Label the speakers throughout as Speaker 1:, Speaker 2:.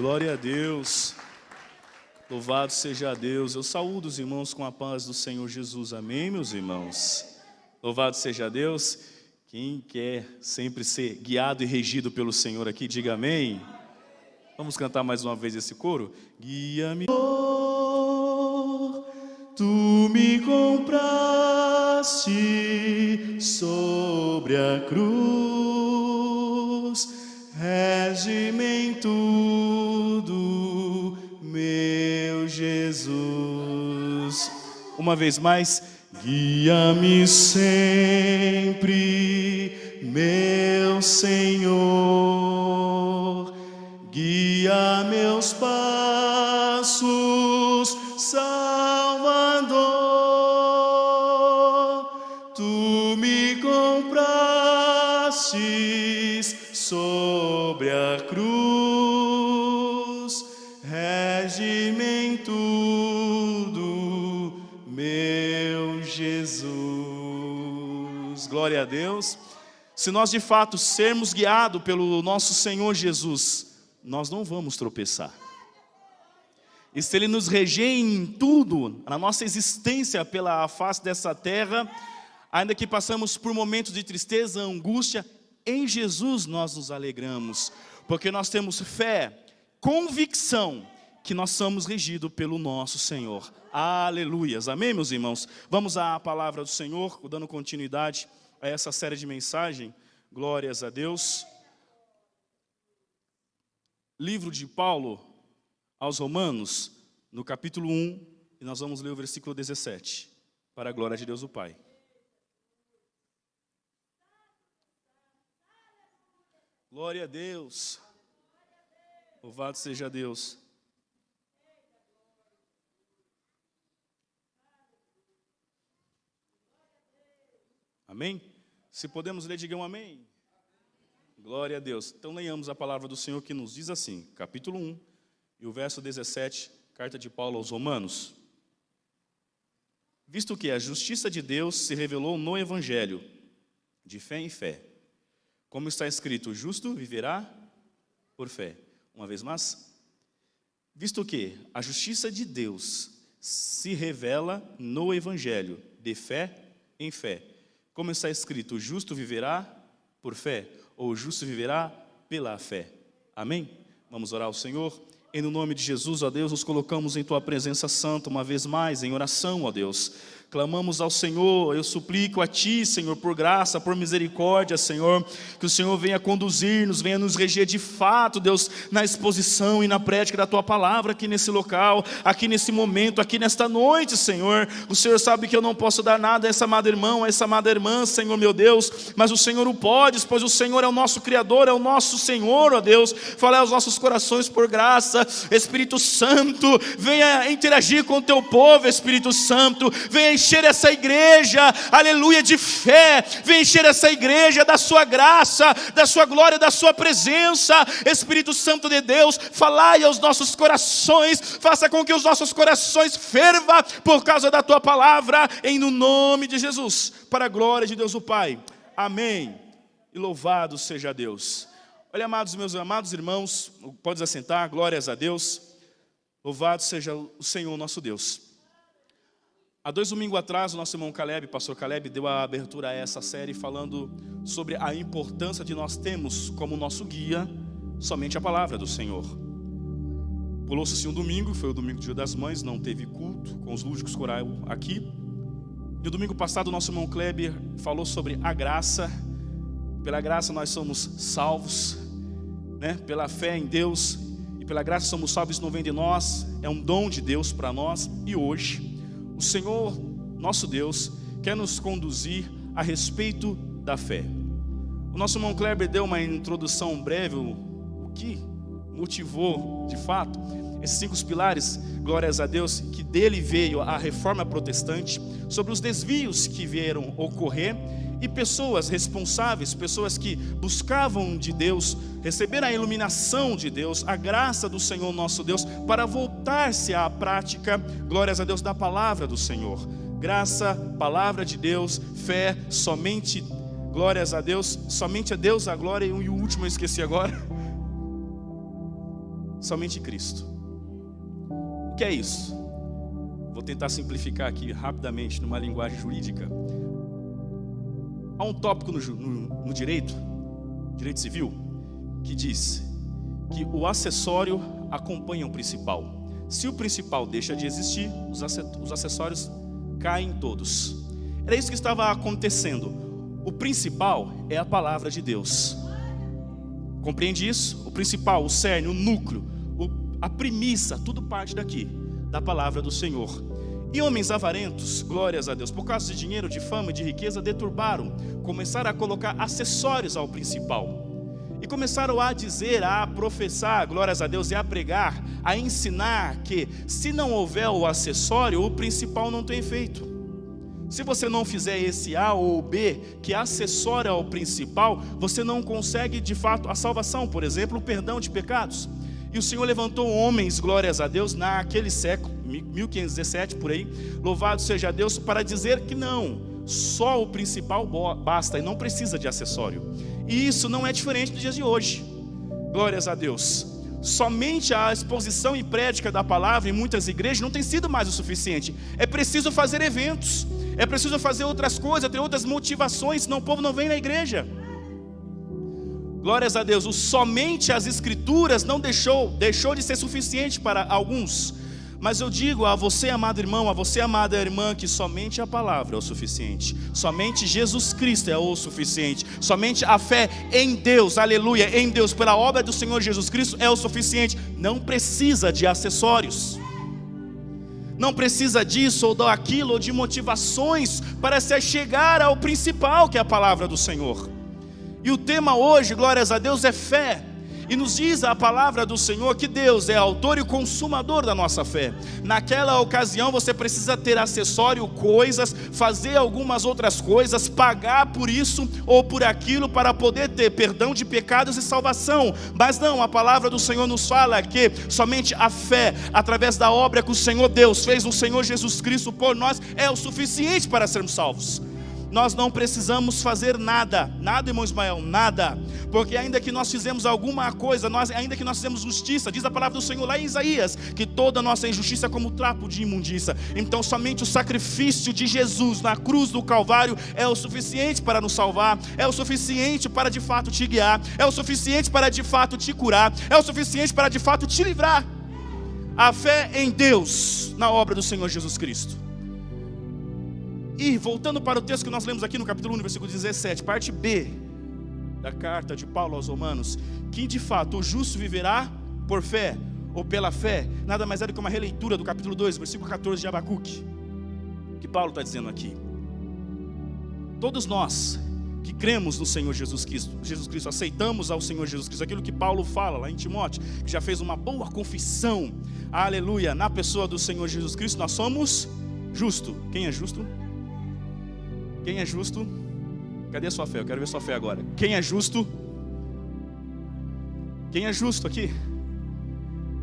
Speaker 1: Glória a Deus. Louvado seja Deus. Eu saúdo os irmãos com a paz do Senhor Jesus. Amém, meus irmãos? Louvado seja Deus. Quem quer sempre ser guiado e regido pelo Senhor aqui, diga amém. Vamos cantar mais uma vez esse coro? Guia-me, tu me compraste sobre a cruz, rege-me em tudo, meu Jesus. Uma vez mais, guia-me sempre, meu Senhor, guia meus passos, Salvador, tu me comprastes sobre a cruz, rege-me em tudo, meu Jesus. Glória a Deus. Se nós de fato sermos guiados pelo nosso Senhor Jesus, nós não vamos tropeçar. E se Ele nos reger em tudo, na nossa existência pela face dessa terra, ainda que passamos por momentos de tristeza, angústia, em Jesus nós nos alegramos, porque nós temos fé, convicção, que nós somos regidos pelo nosso Senhor. Aleluias, amém, meus irmãos? Vamos à palavra do Senhor, dando continuidade a essa série de mensagem. Glórias a Deus. Livro de Paulo aos Romanos, no capítulo 1, e nós vamos ler o versículo 17, para a glória de Deus o Pai. Glória a Deus. Louvado seja Deus. Amém? Se podemos ler, digam amém. Glória a Deus. Então leiamos a palavra do Senhor que nos diz assim, capítulo 1, e o verso 17, carta de Paulo aos Romanos. Visto que a justiça de Deus se revelou no Evangelho, de fé em fé, como está escrito, o justo viverá por fé. Uma vez mais. Visto que a justiça de Deus se revela no Evangelho, de fé em fé, como está escrito, o justo viverá por fé, ou o justo viverá pela fé. Amém? Vamos orar ao Senhor. Em nome de Jesus, ó Deus, nos colocamos em Tua presença santa uma vez mais, em oração, ó Deus. Clamamos ao Senhor, eu suplico a Ti, Senhor, por graça, por misericórdia, Senhor, que o Senhor venha conduzir-nos, venha nos reger de fato, Deus, na exposição e na prática da Tua palavra aqui nesse local, aqui nesse momento, aqui nesta noite, Senhor. O Senhor sabe que eu não posso dar nada a essa amada irmã, a essa amada irmã, Senhor, meu Deus, mas o Senhor o pode, pois o Senhor é o nosso Criador, é o nosso Senhor, ó Deus. Fala aos nossos corações por graça, Espírito Santo, venha interagir com o Teu povo, Espírito Santo, venha encher essa igreja, aleluia, de fé, vem encher essa igreja da sua graça, da sua glória, da sua presença. Espírito Santo de Deus, falai aos nossos corações, faça com que os nossos corações fervam por causa da Tua palavra, em no nome de Jesus, para a glória de Deus o Pai. Amém. E louvado seja Deus. Olha, amados, meus amados irmãos, pode assentar, glórias a Deus. Louvado seja o Senhor nosso Deus. Há 2 domingos atrás, o nosso irmão Caleb, pastor Caleb, deu a abertura a essa série falando sobre a importância de nós termos como nosso guia somente a palavra do Senhor. Pulou-se um domingo, foi o domingo do Dia das Mães, não teve culto com os lúdicos corais aqui. E o domingo passado, o nosso irmão Kleber falou sobre a graça. Pela graça nós somos salvos, né? Pela fé em Deus e pela graça somos salvos, isso não vem de nós, é um dom de Deus para nós. E hoje o Senhor, nosso Deus, quer nos conduzir a respeito da fé. O nosso irmão Kleber deu uma introdução breve, o que motivou, de fato, esses 5 pilares, glórias a Deus, que dele veio a reforma protestante, sobre os desvios que vieram ocorrer, e pessoas responsáveis, pessoas que buscavam de Deus, receber a iluminação de Deus, a graça do Senhor nosso Deus, para voltar-se à prática, glórias a Deus, da palavra do Senhor. Graça, palavra de Deus, fé, somente, glórias a Deus, somente a Deus a glória. E o último eu esqueci agora. Somente Cristo. O que é isso? Vou tentar simplificar aqui rapidamente, numa linguagem jurídica. Há um tópico no direito civil, que diz que o acessório acompanha o principal. Se o principal deixa de existir, os acessórios caem todos. Era isso que estava acontecendo. O principal é a palavra de Deus. Compreende isso? O principal, o cerne, o núcleo, a premissa, tudo parte daqui, da palavra do Senhor. E homens avarentos, glórias a Deus, por causa de dinheiro, de fama e de riqueza, deturbaram, começaram a colocar acessórios ao principal. E começaram a dizer, a professar, glórias a Deus, e a pregar, a ensinar que se não houver o acessório, o principal não tem efeito. Se você não fizer esse A ou B, que acessório ao principal, você não consegue de fato a salvação, por exemplo, o perdão de pecados. E o Senhor levantou homens, glórias a Deus, naquele século, 1517 por aí, louvado seja Deus, para dizer que não, só o principal basta e não precisa de acessório. E isso não é diferente dos dias de hoje, glórias a Deus. Somente a exposição e prédica da palavra em muitas igrejas não tem sido mais o suficiente. É preciso fazer eventos, é preciso fazer outras coisas, ter outras motivações, senão o povo não vem na igreja. Glórias a Deus, somente as escrituras não deixou de ser suficiente para alguns. Mas eu digo a você, amado irmão, a você, amada irmã, que somente a palavra é o suficiente. Somente Jesus Cristo é o suficiente. Somente a fé em Deus, aleluia, em Deus, pela obra do Senhor Jesus Cristo é o suficiente. Não precisa de acessórios. Não precisa disso ou daquilo, ou de motivações para se chegar ao principal, que é a palavra do Senhor. E o tema hoje, glórias a Deus, é fé. E nos diz a palavra do Senhor que Deus é autor e consumador da nossa fé. Naquela ocasião você precisa ter acessório, coisas, fazer algumas outras coisas, pagar por isso ou por aquilo para poder ter perdão de pecados e salvação. Mas não, a palavra do Senhor nos fala que somente a fé, através da obra que o Senhor Deus fez no Senhor Jesus Cristo por nós, é o suficiente para sermos salvos. Nós não precisamos fazer nada, irmão Ismael, nada, porque ainda que nós fizemos alguma coisa, ainda que nós fizemos justiça, diz a palavra do Senhor lá em Isaías, que toda a nossa injustiça é como trapo de imundícia. Então somente o sacrifício de Jesus na cruz do Calvário é o suficiente para nos salvar, é o suficiente para de fato te guiar, é o suficiente para de fato te curar, é o suficiente para de fato te livrar. A fé em Deus, na obra do Senhor Jesus Cristo. E voltando para o texto que nós lemos aqui no capítulo 1, versículo 17, parte B da carta de Paulo aos Romanos, que de fato o justo viverá por fé, ou pela fé, nada mais é do que uma releitura do capítulo 2, versículo 14 de Abacuque, que Paulo está dizendo aqui. Todos nós que cremos no Senhor Jesus Cristo, aceitamos ao Senhor Jesus Cristo, aquilo que Paulo fala lá em Timóteo, que já fez uma boa confissão, aleluia, na pessoa do Senhor Jesus Cristo, nós somos justos. Quem é justo? Quem é justo? Cadê a sua fé? Eu quero ver sua fé agora. Quem é justo? Quem é justo aqui?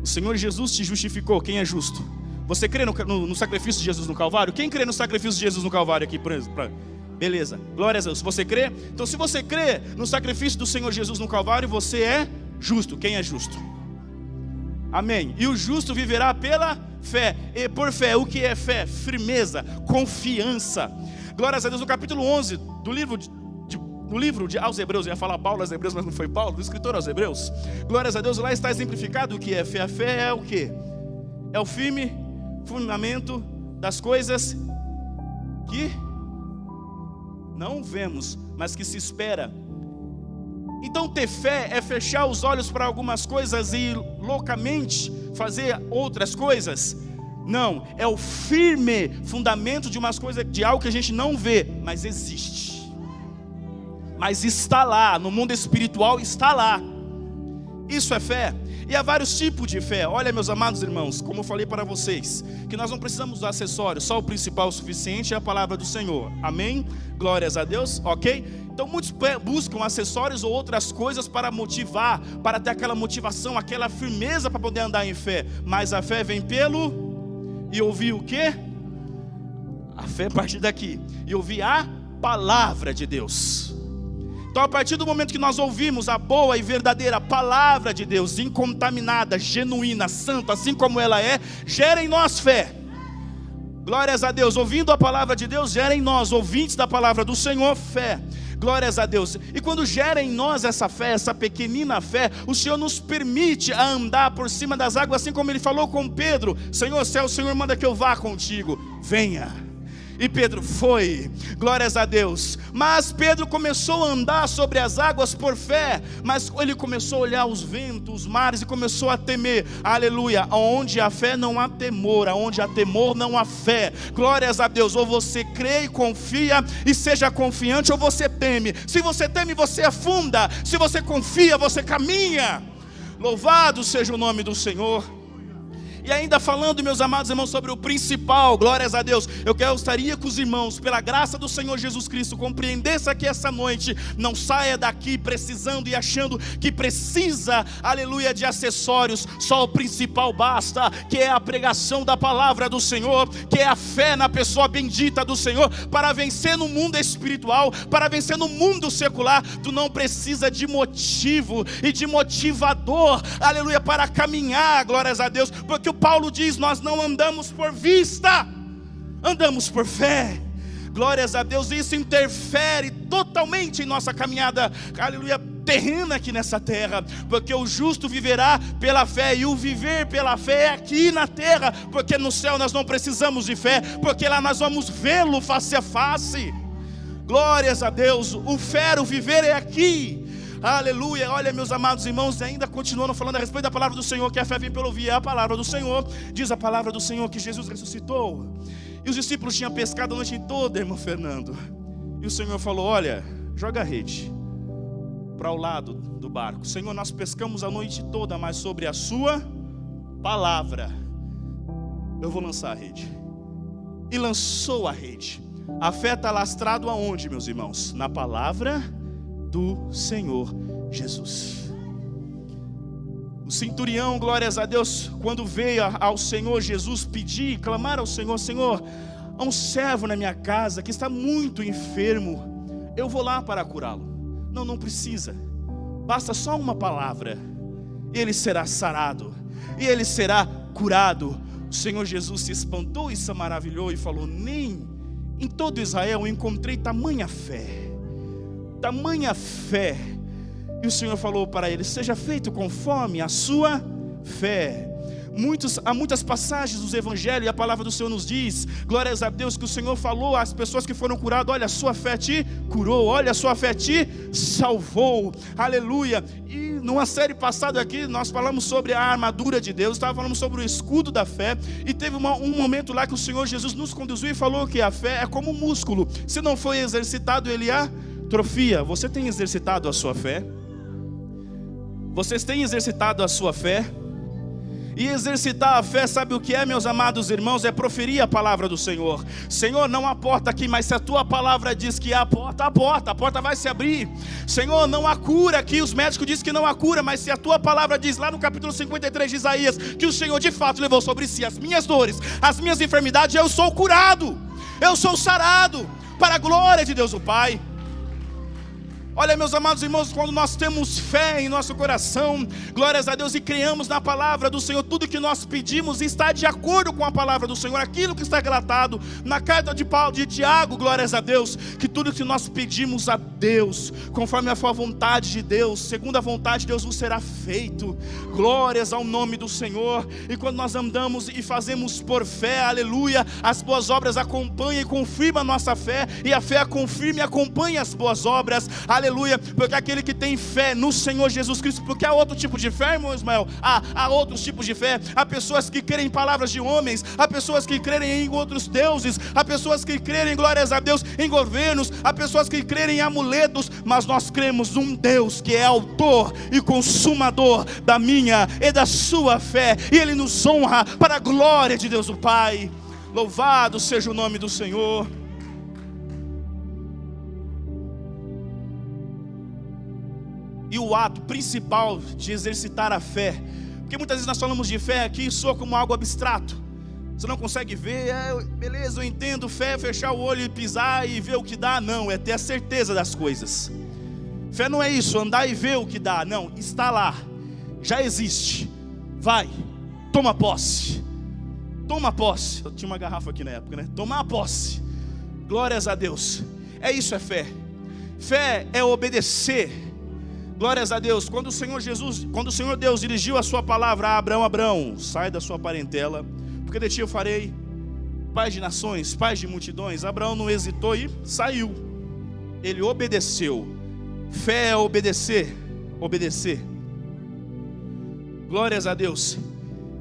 Speaker 1: O Senhor Jesus te justificou. Quem é justo? Você crê no sacrifício de Jesus no Calvário? Quem crê no sacrifício de Jesus no Calvário aqui? Beleza, glórias a Deus. Você crê? Então se você crê no sacrifício do Senhor Jesus no Calvário, você é justo. Quem é justo? Amém. E o justo viverá pela fé. E por fé, o que é fé? Firmeza, confiança. Glórias a Deus, no capítulo 11 do livro aos Hebreus, eu ia falar Paulo aos Hebreus, mas não foi Paulo, do escritor aos Hebreus. Glórias a Deus, lá está exemplificado o que é fé. A fé é o quê? É o firme fundamento das coisas que não vemos, mas que se espera. Então ter fé é fechar os olhos para algumas coisas e loucamente fazer outras coisas? Não, é o firme fundamento de umas coisas, de algo que a gente não vê, mas existe. Mas está lá, no mundo espiritual está lá. Isso é fé. E há vários tipos de fé. Olha, meus amados irmãos, como eu falei para vocês, que nós não precisamos do acessório, só o principal o suficiente é a palavra do Senhor. Amém? Glórias a Deus, ok? Então muitos buscam acessórios ou outras coisas para motivar, para ter aquela motivação, aquela firmeza para poder andar em fé. Mas a fé vem pelo... E ouvir o quê? A fé parte daqui. E ouvir a palavra de Deus. Então, a partir do momento que nós ouvimos a boa e verdadeira palavra de Deus, incontaminada, genuína, santa, assim como ela é, gera em nós fé. Glórias a Deus. Ouvindo a palavra de Deus, gera em nós, ouvintes da palavra do Senhor, fé. Glórias a Deus. E quando gera em nós essa fé, essa pequenina fé, o Senhor nos permite a andar por cima das águas, assim como Ele falou com Pedro: Senhor, se é o Senhor, manda que eu vá contigo, venha. E Pedro foi, glórias a Deus. Mas Pedro começou a andar sobre as águas por fé, mas ele começou a olhar os ventos, os mares, e começou a temer. Aleluia. Onde há fé não há temor, onde há temor não há fé. Glórias a Deus. Ou você crê e confia e seja confiante, ou você teme. Se você teme, você afunda. Se você confia, você caminha. Louvado seja o nome do Senhor. E ainda falando, meus amados irmãos, sobre o principal, glórias a Deus, eu gostaria que os irmãos, pela graça do Senhor Jesus Cristo, compreendessem aqui essa noite. Não saia daqui precisando e achando que precisa, aleluia, de acessórios. Só o principal basta, que é a pregação da palavra do Senhor, que é a fé na pessoa bendita do Senhor, para vencer no mundo espiritual, para vencer no mundo secular. Tu não precisa de motivo e de motivador, aleluia, para caminhar, glórias a Deus, porque o Paulo diz: nós não andamos por vista, andamos por fé. Glórias a Deus. Isso interfere totalmente em nossa caminhada, aleluia, terrena aqui nessa terra, porque o justo viverá pela fé, e o viver pela fé é aqui na terra, porque no céu nós não precisamos de fé, porque lá nós vamos vê-lo face a face. Glórias a Deus. O fé, o viver é aqui. Aleluia. Olha, meus amados irmãos, ainda continuando falando a respeito da palavra do Senhor, que a fé vem pelo ouvir, é a palavra do Senhor. Diz a palavra do Senhor que Jesus ressuscitou, e os discípulos tinham pescado a noite toda, irmão Fernando. E o Senhor falou: olha, joga a rede para o lado do barco. Senhor, nós pescamos a noite toda, mas sobre a sua palavra eu vou lançar a rede. E lançou a rede. A fé está lastrado aonde, meus irmãos? Na palavra do Senhor Jesus. O centurião, glórias a Deus, quando veio ao Senhor Jesus pedir, clamar ao Senhor: Senhor, há um servo na minha casa que está muito enfermo, eu vou lá para curá-lo. Não precisa, basta só uma palavra, ele será sarado, e ele será curado. O Senhor Jesus se espantou e se maravilhou e falou: nem em todo Israel eu encontrei tamanha fé. Tamanha fé. E o Senhor falou para ele: seja feito conforme a sua fé. Há muitas passagens dos evangelhos, e a palavra do Senhor nos diz, glórias a Deus, que o Senhor falou às pessoas que foram curadas: olha, a sua fé te curou, olha, a sua fé te salvou, aleluia. E numa série passada aqui, nós falamos sobre a armadura de Deus, estava falando sobre o escudo da fé, e teve um momento lá que o Senhor Jesus nos conduziu e falou que a fé é como um músculo, se não for exercitado, ele atrofia. Você tem exercitado a sua fé? Vocês têm exercitado a sua fé? E exercitar a fé, sabe o que é, meus amados irmãos? É proferir a palavra do Senhor. Senhor, não há porta aqui, mas se a tua palavra diz que há a porta vai se abrir. Senhor, não há cura aqui, os médicos dizem que não há cura, mas se a tua palavra diz lá no capítulo 53 de Isaías, que o Senhor de fato levou sobre si as minhas dores, as minhas enfermidades, eu sou curado, eu sou sarado, para a glória de Deus o Pai. Olha, meus amados irmãos, quando nós temos fé em nosso coração, glórias a Deus, e criamos na palavra do Senhor, tudo que nós pedimos está de acordo com a palavra do Senhor, aquilo que está relatado na carta de Tiago, glórias a Deus, que tudo que nós pedimos a Deus, conforme a vontade de Deus, segundo a vontade de Deus, nos será feito. Glórias ao nome do Senhor. E quando nós andamos e fazemos por fé, aleluia, as boas obras acompanham e confirmam a nossa fé, e a fé confirma e acompanha as boas obras, aleluia, porque aquele que tem fé no Senhor Jesus Cristo, porque há outro tipo de fé, irmão Ismael, há outros tipos de fé, há pessoas que creem em palavras de homens, há pessoas que creem em outros deuses, há pessoas que creem, glórias a Deus, em governos, há pessoas que creem em amuletos, mas nós cremos num Deus que é autor e consumador da minha e da sua fé, e Ele nos honra para a glória de Deus o Pai. Louvado seja o nome do Senhor. E o ato principal de exercitar a fé, porque muitas vezes nós falamos de fé aqui e soa como algo abstrato, você não consegue ver, beleza, eu entendo, fé, fechar o olho e pisar e ver o que dá. Não, é ter a certeza das coisas. Fé não é isso, andar e ver o que dá. Não, está lá, já existe. Vai, toma posse. Toma posse. Eu tinha uma garrafa aqui na época, né? Tomar posse. Glórias a Deus. É isso, é fé. Fé é obedecer. Glórias a Deus. Quando o Senhor Deus dirigiu a sua palavra a Abraão: Abraão, sai da sua parentela, porque de ti eu farei pai de nações, pai de multidões. Abraão não hesitou e saiu. Ele obedeceu. Fé é obedecer. Obedecer. Glórias a Deus.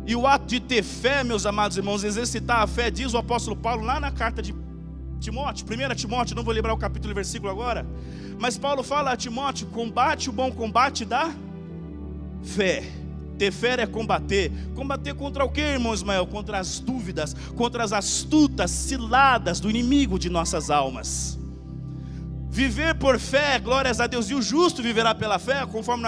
Speaker 1: E o ato de ter fé, meus amados irmãos, exercitar a fé, diz o apóstolo Paulo lá na carta de Timóteo, 1 Timóteo, não vou lembrar o capítulo e versículo agora, mas Paulo fala a Timóteo: combate o bom combate da fé. Ter fé é combater. Combater contra o que, irmão Ismael? Contra as dúvidas, contra as astutas ciladas do inimigo de nossas almas. Viver por fé, glórias a Deus, e o justo viverá pela fé, conforme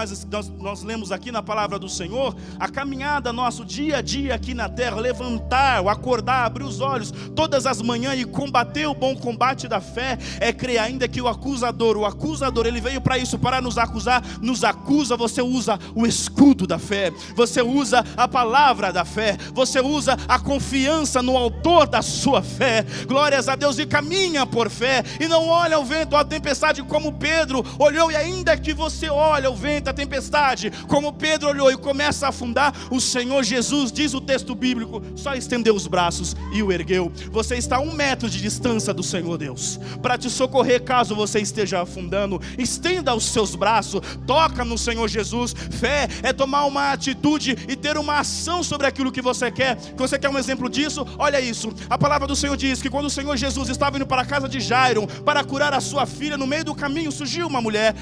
Speaker 1: nós lemos aqui na palavra do Senhor. A caminhada nosso dia a dia aqui na terra, levantar, acordar, abrir os olhos todas as manhãs e combater o bom combate da fé, é crer ainda que o acusador, ele veio para isso, para nos acusar, nos acusa. Você usa o escudo da fé, você usa a palavra da fé, você usa a confiança no autor da sua fé, glórias a Deus, e caminha por fé, e não olha o vento, a tempestade, como Pedro olhou. E ainda que você olha o vento, a tempestade, como Pedro olhou e começa a afundar, o Senhor Jesus, diz o texto bíblico, só estendeu os braços e o ergueu. Você está a 1 metro de distância do Senhor Deus, para te socorrer caso você esteja afundando. Estenda os seus braços, toca no Senhor Jesus. Fé é tomar uma atitude e ter uma ação sobre aquilo que você quer. Você quer um exemplo disso? Olha isso, a palavra do Senhor diz que quando o Senhor Jesus estava indo para a casa de Jairo para curar a sua filha, no meio do caminho surgiu uma mulher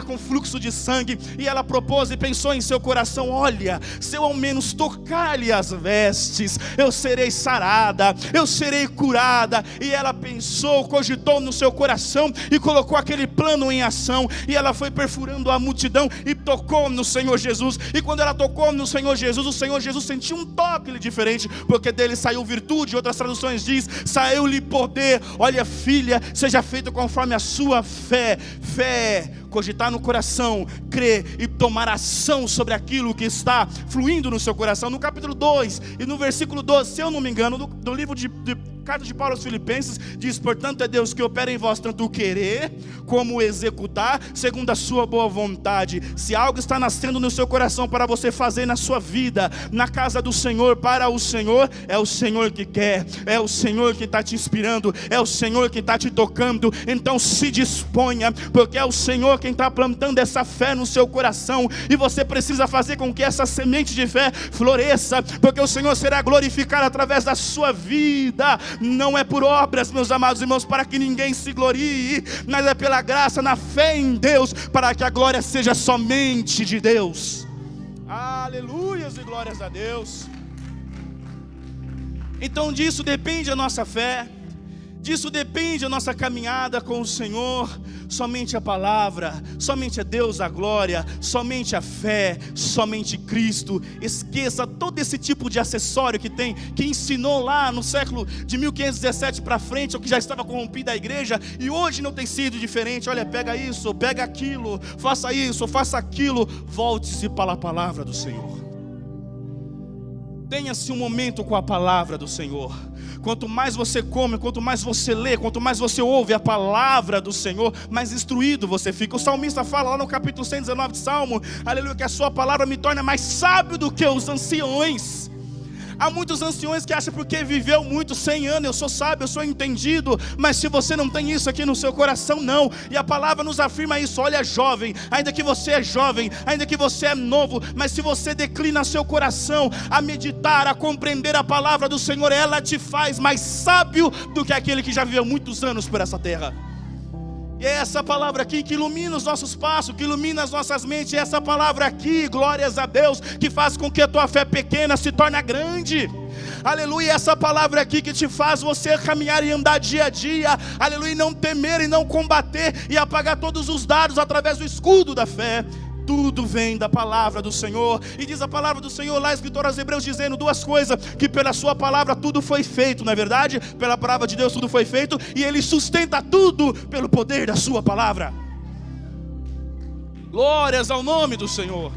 Speaker 1: com fluxo de sangue, e ela propôs e pensou em seu coração: olha, se eu ao menos tocar-lhe as vestes, eu serei sarada, eu serei curada. E ela pensou, cogitou no seu coração e colocou aquele plano em ação, e ela foi perfurando a multidão e tocou no Senhor Jesus. E quando ela tocou no Senhor Jesus, o Senhor Jesus sentiu um toque diferente, porque dele saiu virtude. Outras traduções diz: saiu-lhe poder. Olha, filha, seja feito conforme a sua fé. Fé, cogitar no coração, crer e tomar ação sobre aquilo que está fluindo no seu coração. No capítulo 2 e no versículo 12, se eu não me engano, do livro de carta de Paulo aos Filipenses, diz: portanto é Deus que opera em vós tanto o querer como o executar segundo a sua boa vontade. Se algo está nascendo no seu coração para você fazer na sua vida, na casa do Senhor, para o Senhor, é o Senhor que quer, é o Senhor que está te inspirando, é o Senhor que está te tocando. Então se disponha, porque é o Senhor quem está plantando essa fé no seu coração, e você precisa fazer com que essa semente de fé floresça, porque o Senhor será glorificado através da sua vida. Não é por obras, meus amados irmãos, para que ninguém se glorie, mas é pela graça, na fé em Deus, para que a glória seja somente de Deus. Aleluias e glórias a Deus. Então disso depende a nossa fé, disso depende a nossa caminhada com o Senhor. Somente a palavra, somente a Deus a glória, somente a fé, somente Cristo. Esqueça todo esse tipo de acessório que ensinou lá no século de 1517 para frente, o que já estava corrompida a igreja, e hoje não tem sido diferente. Olha, pega isso, pega aquilo, faça isso, faça aquilo. Volte-se para a palavra do Senhor. Tenha-se um momento com a palavra do Senhor. Quanto mais você come, quanto mais você lê, quanto mais você ouve a palavra do Senhor, mais instruído você fica. O salmista fala lá no capítulo 119 de Salmo, aleluia, que a sua palavra me torna mais sábio do que os anciões. Há muitos anciões que acham porque viveu muito, 100 anos, eu sou sábio, eu sou entendido. Mas se você não tem isso aqui no seu coração, não. E a palavra nos afirma isso. Olha, jovem, ainda que você é jovem, ainda que você é novo, mas se você declina seu coração a meditar, a compreender a palavra do Senhor, ela te faz mais sábio do que aquele que já viveu muitos anos por essa terra. E é essa palavra aqui que ilumina os nossos passos, que ilumina as nossas mentes. É essa palavra aqui, glórias a Deus, que faz com que a tua fé pequena se torne grande. Aleluia, essa palavra aqui que te faz você caminhar e andar dia a dia. Aleluia, e não temer e não combater e apagar todos os dardos através do escudo da fé. Tudo vem da palavra do Senhor. E diz a palavra do Senhor lá, escritor aos Hebreus, dizendo duas coisas: que pela sua palavra tudo foi feito, não é verdade? Pela palavra de Deus tudo foi feito, e Ele sustenta tudo pelo poder da sua palavra. Glórias ao nome do Senhor.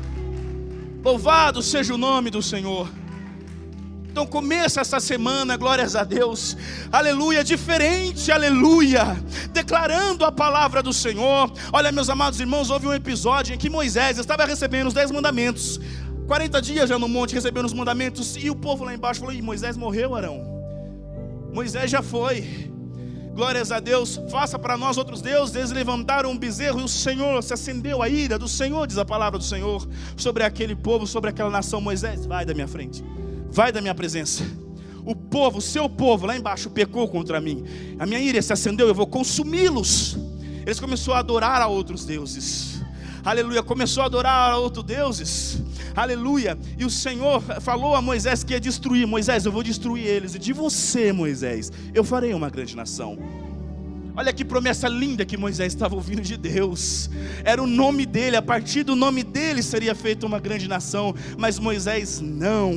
Speaker 1: Louvado seja o nome do Senhor. Então começa essa semana, glórias a Deus, aleluia, diferente, aleluia, declarando a palavra do Senhor. Olha, meus amados irmãos, houve um episódio em que Moisés estava recebendo os 10 mandamentos, 40 dias já no monte recebendo os mandamentos, e o povo lá embaixo falou: Moisés morreu, Arão, Moisés já foi, glórias a Deus, faça para nós outros deuses. Eles levantaram um bezerro e o Senhor, se acendeu a ira do Senhor, diz a palavra do Senhor, sobre aquele povo, sobre aquela nação. Moisés, vai da minha frente, vai da minha presença. O povo, o seu povo lá embaixo pecou contra mim, a minha ira se acendeu, eu vou consumi-los. Eles começaram a adorar a outros deuses, aleluia, começou a adorar a outros deuses, aleluia. E o Senhor falou a Moisés que ia destruir. Moisés, eu vou destruir eles, e de você, Moisés, eu farei uma grande nação. Olha que promessa linda que Moisés estava ouvindo de Deus. Era o nome dele, a partir do nome dele seria feita uma grande nação. Mas Moisés não,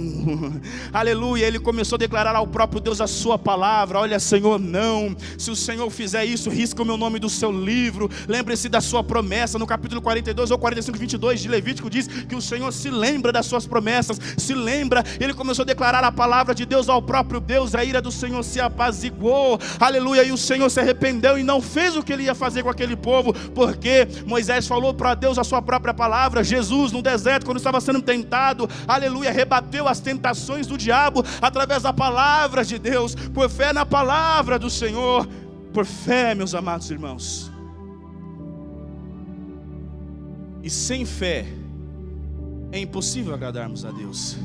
Speaker 1: aleluia, ele começou a declarar ao próprio Deus a sua palavra. Olha, Senhor, não, se o Senhor fizer isso, risca o meu nome do seu livro. Lembre-se da sua promessa. No capítulo 42 ou 45, 22 de Levítico diz que o Senhor se lembra das suas promessas, se lembra. Ele começou a declarar a palavra de Deus ao próprio Deus. A ira do Senhor se apaziguou, aleluia, e o Senhor se arrependeu e não fez o que ele ia fazer com aquele povo, porque Moisés falou para Deus a sua própria palavra. Jesus no deserto, quando estava sendo tentado, aleluia, rebateu as tentações do diabo através da palavra de Deus, por fé na palavra do Senhor, por fé, meus amados irmãos. E sem fé é impossível agradarmos a Deus.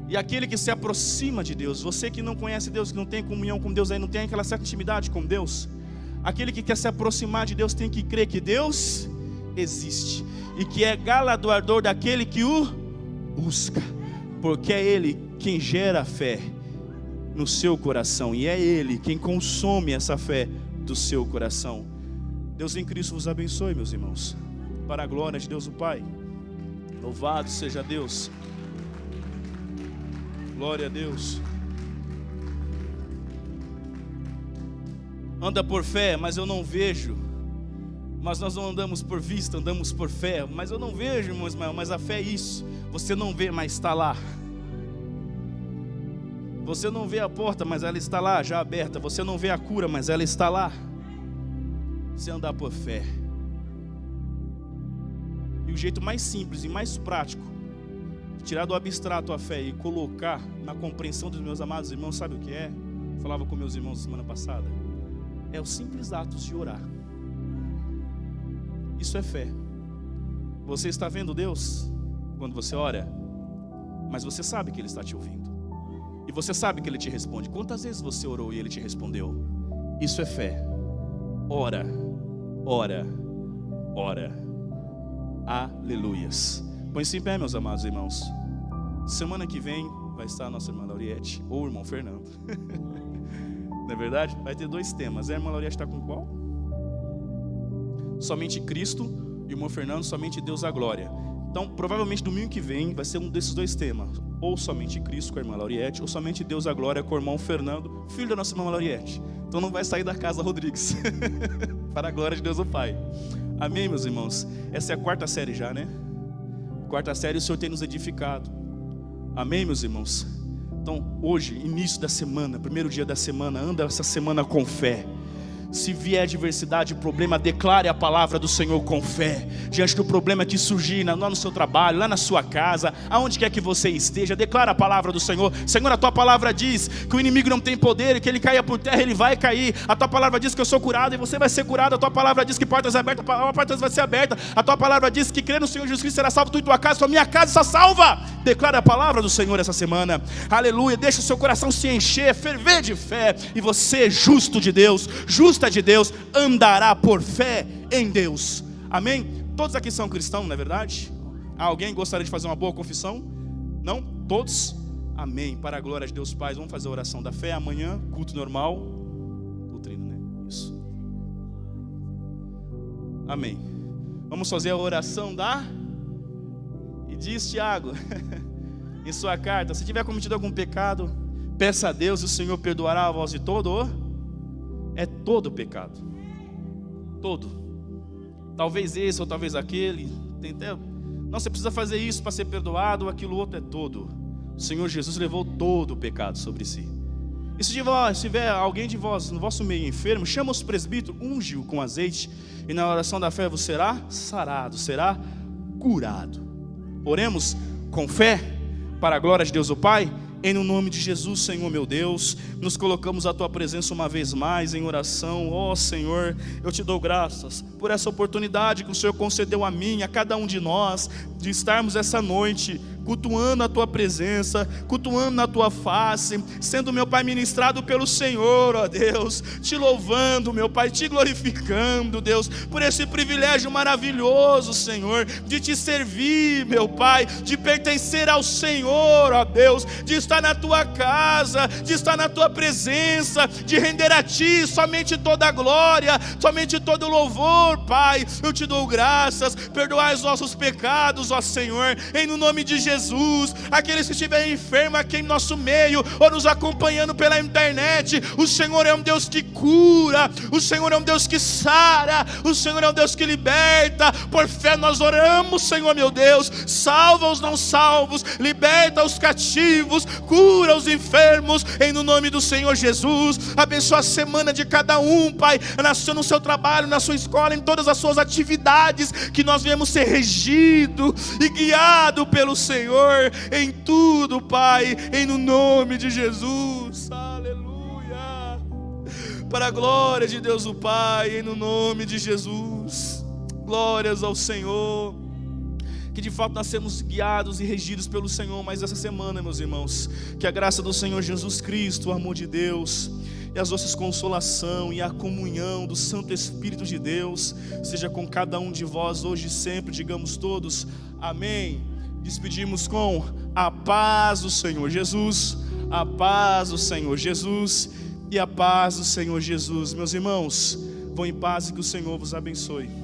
Speaker 1: E aquele que se aproxima de Deus, você que não conhece Deus, que não tem comunhão com Deus, aí não tem aquela certa intimidade com Deus, aquele que quer se aproximar de Deus tem que crer que Deus existe e que é galardoador daquele que o busca, porque é Ele quem gera a fé no seu coração, e é Ele quem consome essa fé do seu coração. Deus em Cristo vos abençoe, meus irmãos, para a glória de Deus o Pai. Louvado seja Deus. Glória a Deus. Anda por fé, mas eu não vejo. Mas nós não andamos por vista, andamos por fé. Mas eu não vejo, irmão Ismael, mas a fé é isso. Você não vê, mas está lá. Você não vê a porta, mas ela está lá, já aberta. Você não vê a cura, mas ela está lá. Você andar por fé. E o jeito mais simples e mais prático, tirar do abstrato a fé e colocar na compreensão dos meus amados irmãos, sabe o que é? Eu falava com meus irmãos semana passada. É os simples atos de orar. Isso é fé. Você está vendo Deus quando você ora, mas você sabe que Ele está te ouvindo. E você sabe que Ele te responde. Quantas vezes você orou e Ele te respondeu? Isso é fé. Ora, ora, ora. Aleluias. Põe-se em pé, meus amados irmãos. Semana que vem vai estar a nossa irmã Lauriette ou o irmão Fernando. Não é verdade? Vai ter 2 temas. A irmã Lauriette está com qual? Somente Cristo. E o irmão Fernando, somente Deus a glória. Então, provavelmente domingo que vem vai ser um desses 2 temas. Ou somente Cristo com a irmã Lauriette, ou somente Deus a glória com o irmão Fernando, filho da nossa irmã Lauriette. Então não vai sair da casa Rodrigues. Para a glória de Deus o Pai. Amém, meus irmãos? Essa é a 4ª série já, né? 4ª série, o Senhor tem nos edificado. Amém, meus irmãos? Então, hoje, início da semana, primeiro dia da semana, anda essa semana com fé. Se vier adversidade, problema, declare a palavra do Senhor com fé. Diante do problema que surgir lá no seu trabalho, lá na sua casa, aonde quer que você esteja, declare a palavra do Senhor. Senhor, a tua palavra diz que o inimigo não tem poder, e que ele caia por terra, ele vai cair. A tua palavra diz que eu sou curado e você vai ser curado. A tua palavra diz que portas abertas, a porta vai ser aberta. A tua palavra diz que crer no Senhor Jesus Cristo será salvo, tu e tua casa, tua minha casa está salva. Declare a palavra do Senhor essa semana. Aleluia. Deixa o seu coração se encher, ferver de fé, e você, justo de Deus, justa de Deus, andará por fé em Deus. Amém? Todos aqui são cristãos, não é verdade? Alguém gostaria de fazer uma boa confissão? Não? Todos? Amém. Para a glória de Deus Pai, vamos fazer a oração da fé. Amanhã, culto normal. Doutrina, né? Isso. Amém. Vamos fazer a oração da... E diz Tiago em sua carta: se tiver cometido algum pecado, peça a Deus e o Senhor perdoará a vós de todo. É todo pecado. Todo. talvez esse ou talvez aquele, não, você precisa fazer isso para ser perdoado, aquilo outro é todo. O Senhor Jesus levou todo o pecado sobre si. E se tiver alguém de vós no vosso meio enfermo, chama os presbíteros, unge-o com azeite, e na oração da fé você será sarado, será curado. Oremos com fé, para a glória de Deus o Pai. Em no nome de Jesus, Senhor meu Deus, nos colocamos à Tua presença uma vez mais em oração. Ó Senhor, eu Te dou graças por essa oportunidade que o Senhor concedeu a mim, a cada um de nós, de estarmos essa noite cultuando a Tua presença, cultuando na Tua face, sendo, meu Pai, ministrado pelo Senhor, ó Deus, Te louvando, meu Pai, Te glorificando, Deus, por esse privilégio maravilhoso, Senhor, de Te servir, meu Pai, de pertencer ao Senhor, ó Deus, de estar na Tua casa, de estar na Tua presença, de render a Ti somente toda a glória, somente todo o louvor, Pai. Eu Te dou graças, perdoai os nossos pecados, ó Senhor, em no nome de Jesus. Aqueles que estiverem enfermos aqui em nosso meio, ou nos acompanhando pela internet, o Senhor é um Deus que cura, o Senhor é um Deus que sara, o Senhor é um Deus que liberta. Por fé nós oramos, Senhor meu Deus, salva os não salvos, liberta os cativos, cura os enfermos, em no nome do Senhor Jesus. Abençoa a semana de cada um, Pai, no seu trabalho, na sua escola, em todas as suas atividades, que nós venhamos ser regido e guiado pelo Senhor em tudo, Pai, em no nome de Jesus. Aleluia, para a glória de Deus o Pai, em no nome de Jesus. Glórias ao Senhor. Que de fato nós sermos guiados e regidos pelo Senhor. Mas essa semana, meus irmãos, que a graça do Senhor Jesus Cristo, o amor de Deus e as doces consolação e a comunhão do Santo Espírito de Deus seja com cada um de vós hoje e sempre. Digamos todos amém. Despedimos com a paz do Senhor Jesus, a paz do Senhor Jesus e a paz do Senhor Jesus. Meus irmãos, vão em paz e que o Senhor vos abençoe.